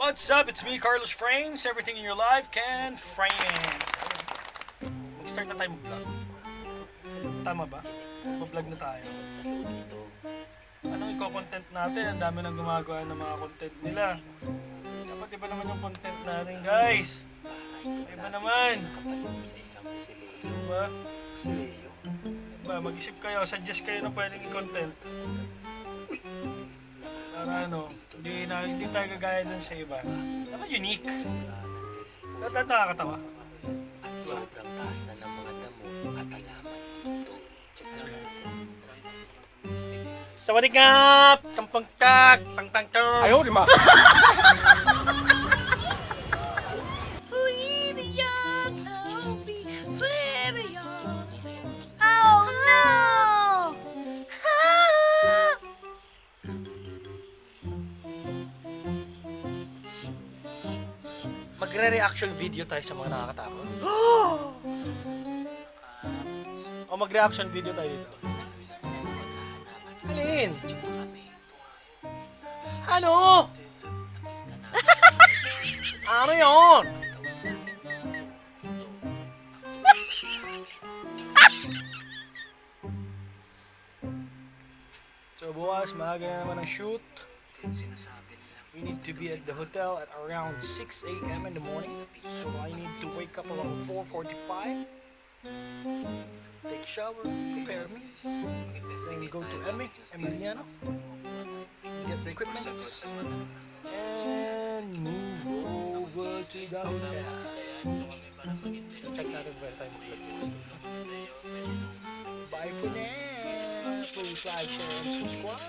What's up? It's me, Carlos Frames. Everything in your life can frame it. Mag-start na tayo mag-vlog. Tama ba? Mag-vlog na tayo. Anong i-content natin? Ang dami nang gumagawa ng mga content nila. Dapat iba naman yung content natin, guys. Iba naman. Diba? Diba? Mag-isip kayo. Suggest kayo na pwedeng i-content. Para ano, hindi tayo gagaya dun sa iba. Dapat unique. Dapat nakakatawa. At sobrang taas na ng mga damo at halaman dito. Sawadikap! Tampangtak! Pangpangtok! Ayaw, di ma! Oh no! Magre-reaction video tayo sa mga nakakatakot. O mag-reaction video tayo dito. Alin? Ano? Ano yun? So bukas, maaga na naman ang shoot. We need to be at the hotel at around 6 a.m. in the morning. So I need to wake up around 4:45. Take a shower, prepare me. Then go to Emiliano. Get the equipment. And move over to the hotel. Check natin ba tayo mag-vlog. Bye for now. Please like, share, and subscribe.